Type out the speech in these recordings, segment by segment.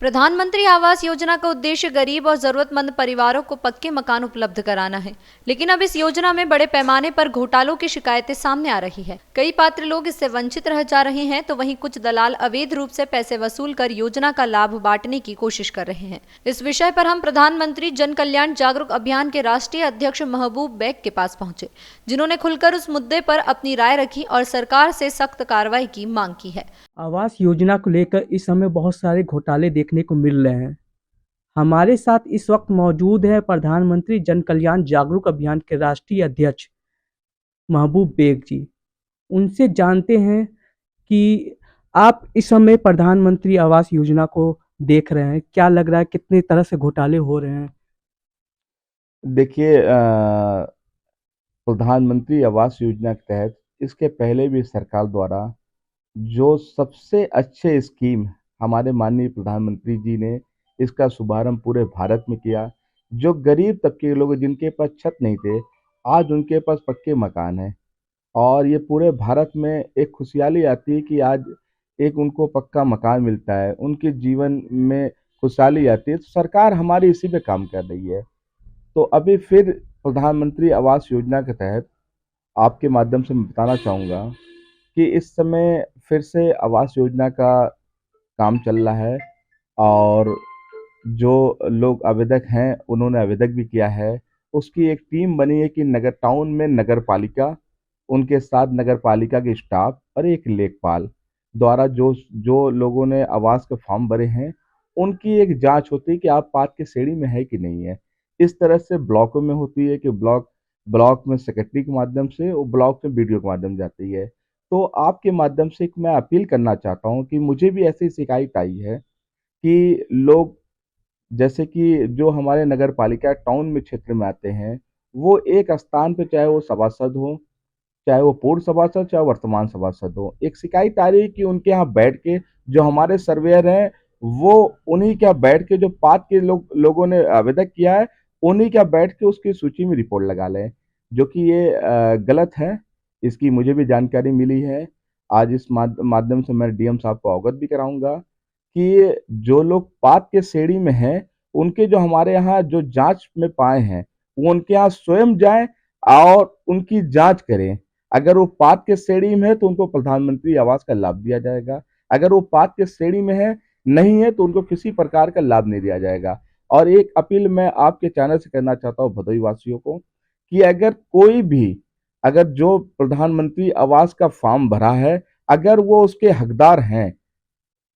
प्रधानमंत्री आवास योजना का उद्देश्य गरीब और जरूरतमंद परिवारों को पक्के मकान उपलब्ध कराना है, लेकिन अब इस योजना में बड़े पैमाने पर घोटालों की शिकायतें सामने आ रही है। कई पात्र लोग इससे वंचित रह जा रहे हैं, तो वहीं कुछ दलाल अवैध रूप से पैसे वसूल कर योजना का लाभ बांटने की कोशिश कर रहे हैं। इस विषय पर हम प्रधानमंत्री जन कल्याण जागरूक अभियान के राष्ट्रीय अध्यक्ष महबूब बेग के पास पहुंचे, जिन्होंने खुलकर उस मुद्दे पर अपनी राय रखी और सरकार से सख्त कार्रवाई की मांग की है। आवास योजना को लेकर इस समय बहुत सारे घोटाले देखने को मिल रहे हैं। हमारे साथ इस वक्त मौजूद है प्रधानमंत्री जन कल्याण जागरूक अभियान के राष्ट्रीय अध्यक्ष महबूब बेग जी। उनसे जानते हैं कि आप इस समय प्रधानमंत्री आवास योजना को देख रहे हैं, क्या लग रहा है, कितने तरह से घोटाले हो रहे हैं? देखिए प्रधानमंत्री आवास योजना के तहत इसके पहले भी सरकार द्वारा जो सबसे अच्छे स्कीम हमारे माननीय प्रधानमंत्री जी ने इसका शुभारंभ पूरे भारत में किया। जो गरीब तबके के लोग जिनके पास छत नहीं थे, आज उनके पास पक्के मकान हैं और ये पूरे भारत में एक खुशहाली आती है कि आज एक उनको पक्का मकान मिलता है, उनके जीवन में खुशहाली आती है। तो सरकार हमारी इसी पे काम कर रही है। तो अभी फिर प्रधानमंत्री आवास योजना के तहत आपके माध्यम से मैं बताना चाहूँगा कि इस समय फिर से आवास योजना का काम चल रहा है और जो लोग आवेदक हैं, उन्होंने आवेदक भी किया है। उसकी एक टीम बनी है कि नगर टाउन में नगर पालिका, उनके साथ नगर पालिका के स्टाफ और एक लेखपाल द्वारा जो जो लोगों ने आवास के फॉर्म भरे हैं, उनकी एक जाँच होती है कि आप पात की श्रेणी में है कि नहीं है। इस तरह से ब्लॉकों में होती है कि ब्लॉक ब्लॉक में सेक्रेटरी के माध्यम से और ब्लॉक में बीडीओ के माध्यम से जाती है। तो आपके माध्यम से एक मैं अपील करना चाहता हूँ कि मुझे भी ऐसी शिकायत आई है कि लोग जैसे कि जो हमारे नगर पालिका टाउन में क्षेत्र में आते हैं, वो एक स्थान पे चाहे वो सभासद हो, चाहे वो पूर्व सभासद, चाहे वर्तमान सभासद हो, एक शिकायत आ रही है कि उनके यहाँ बैठ के जो हमारे सर्वेयर हैं, वो उन्हीं के यहाँ बैठ के जो पात के लोगों ने आवेदन किया है, उन्हीं के यहाँ बैठ के उसकी सूची में रिपोर्ट लगा लें, जो कि ये गलत है। इसकी मुझे भी जानकारी मिली है। आज इस माध्यम से मैं डीएम साहब को अवगत भी कराऊँगा कि जो लोग पात के श्रेणी में हैं, उनके जो हमारे यहाँ जो जाँच में पाए हैं, वो उनके यहाँ स्वयं जाएँ और उनकी जाँच करें। अगर वो पात के श्रेणी में है, तो उनको प्रधानमंत्री आवास का लाभ दिया जाएगा। अगर वो पात के श्रेणी में है, नहीं है, तो उनको किसी प्रकार का लाभ नहीं दिया जाएगा। और एक अपील मैं आपके चैनल से करना चाहता हूँ भदोही वासियों को कि अगर कोई भी अगर जो प्रधानमंत्री आवास का फॉर्म भरा है, अगर वो उसके हकदार हैं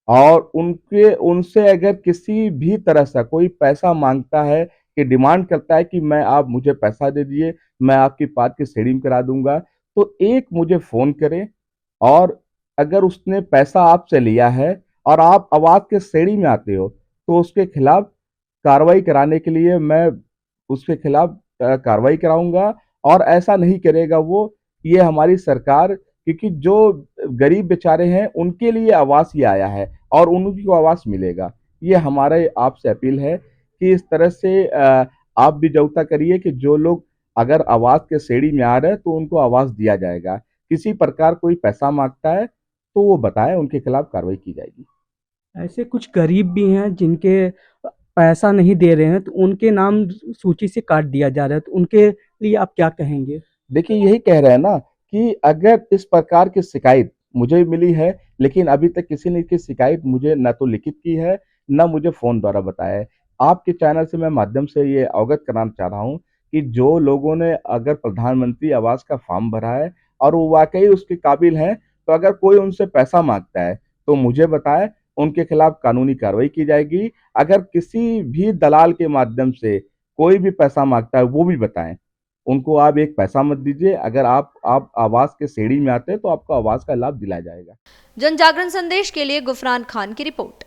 और उनके उनसे अगर किसी भी तरह से कोई पैसा माँगता है कि डिमांड करता है कि मैं आप मुझे पैसा दे दीजिए, मैं आपकी पात की श्रेणी में करा दूँगा, तो एक मुझे फ़ोन करें और अगर उसने पैसा आपसे लिया है और आप आवास के श्रेणी में आते हो, तो उसके खिलाफ कार्रवाई कराने के लिए मैं उसके खिलाफ कार्रवाई कराऊँगा और ऐसा नहीं करेगा वो, ये हमारी सरकार क्योंकि जो गरीब बेचारे हैं, उनके लिए आवास ये आया है और उन्हीं को आवास मिलेगा। ये हमारे आपसे अपील है कि इस तरह से आप भी जागरूकता करिए कि जो लोग अगर आवास के श्रेणी में आ रहे हैं, तो उनको आवास दिया जाएगा। किसी प्रकार कोई पैसा माँगता है, तो वो बताएँ, उनके खिलाफ कार्रवाई की जाएगी। ऐसे कुछ गरीब भी हैं जिनके पैसा नहीं दे रहे हैं, तो उनके नाम सूची से काट दिया जा रहा है, तो उनके लिए आप क्या कहेंगे? देखिए यही कह रहे हैं ना कि अगर इस प्रकार की शिकायत मुझे भी मिली है, लेकिन अभी तक किसी ने की शिकायत मुझे ना तो लिखित की है, ना मुझे फ़ोन द्वारा बताया है। आपके चैनल से मैं माध्यम से ये अवगत कराना चाह रहा हूँ कि जो लोगों ने अगर प्रधानमंत्री आवास का फॉर्म भरा है और वो वाक़ई उसके काबिल हैं, तो अगर कोई उनसे पैसा माँगता है, तो मुझे बताएँ, उनके खिलाफ कानूनी कार्रवाई की जाएगी। अगर किसी भी दलाल के माध्यम से कोई भी पैसा माँगता है, वो भी बताएँ। उनको आप एक पैसा मत दीजिए, अगर आप आवास के श्रेणी में आते हैं, तो आपको आवास का लाभ दिलाया जाएगा। जन जागरण संदेश के लिए गुफरान खान की रिपोर्ट।